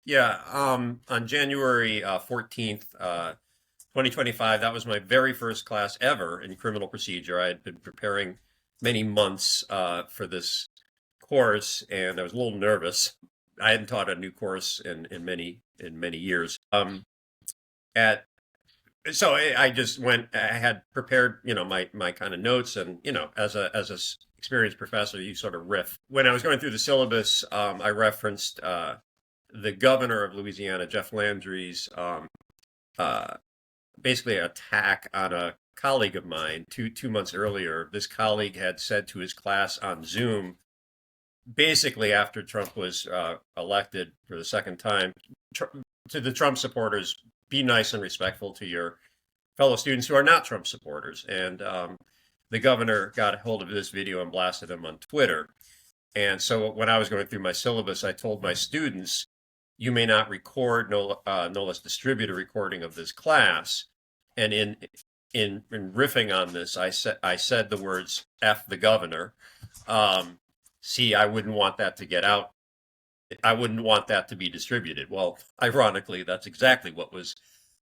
Yeah, on January 14th, 2025, that was my very first class ever in criminal procedure. I had been preparing many months for this course, and I was a little nervous. I hadn't taught a new course in many years. At so I just went. I had prepared, my kind of notes, and as a experienced professor, you sort of riff. When I was going through the syllabus, I referenced the governor of Louisiana, Jeff Landry's uh, basically attack on a colleague of mine two months earlier. This colleague had said to his class on Zoom, basically after Trump was elected for the second time, tr- to the Trump supporters, be nice and respectful to your fellow students who are not Trump supporters. And the governor got a hold of this video and blasted him on Twitter. And so when I was going through my syllabus, I told my students, you may not record, no less distribute a recording of this class. And in riffing on this, I said the words "f the governor." Um, See, I wouldn't want that to get out. I wouldn't want that to be distributed. Well, ironically, that's exactly what was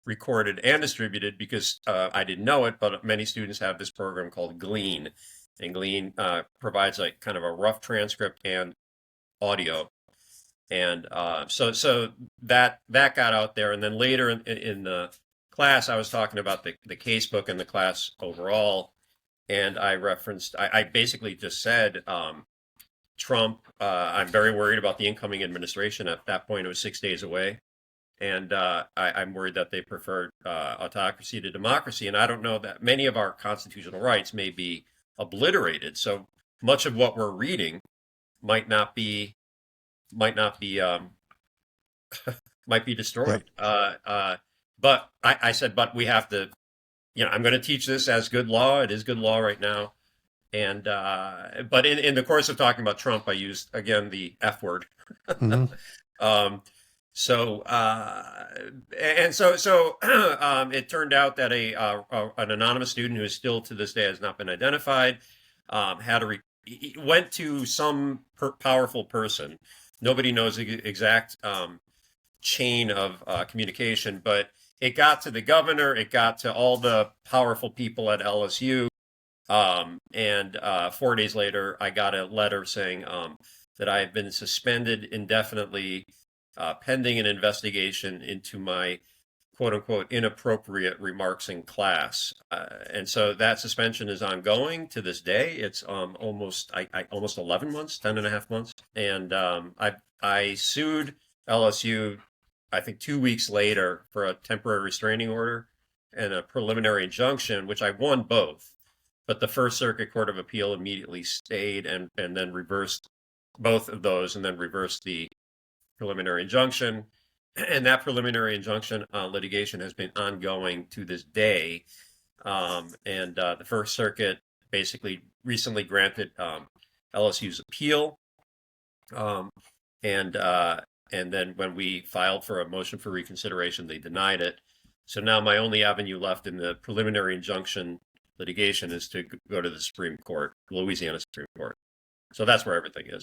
recorded and distributed because I didn't know it, but many students have this program called Glean, and Glean provides like kind of a rough transcript and audio, and so that got out there, and then later in the class, I was talking about the casebook and the class overall, and I basically just said. Trump, I'm very worried about the incoming administration. At that point, it was 6 days away. And I'm worried that they prefer autocracy to democracy. And I don't know that many of our constitutional rights may be obliterated. So much of what we're reading might not be might not be might be Yep. destroyed. But I said, but we have to. I'm going to teach this as good law. It is good law right now. And but in the course of talking about Trump, I used again the F word. Hmm. um, so and so it turned out that an anonymous student who is still to this day has not been identified had he went to some powerful person. Nobody knows the exact chain of communication, but it got to the governor. It got to all the powerful people at LSU. And 4 days later, I got a letter saying that I have been suspended indefinitely, pending an investigation into my quote unquote inappropriate remarks in class. And so that suspension is ongoing to this day. It's almost 11 months, 10 and a half months. And I sued LSU, I think 2 weeks later, for a temporary restraining order and a preliminary injunction, which I won both. But the First Circuit Court of Appeal immediately stayed and then reversed both of those and then reversed the preliminary injunction. And that preliminary injunction litigation has been ongoing to this day. And the First Circuit basically recently granted LSU's appeal. Um, and and then when we filed for a motion for reconsideration, they denied it. So now my only avenue left in the preliminary injunction litigation is to go to the Supreme Court, Louisiana Supreme Court. So that's where everything is.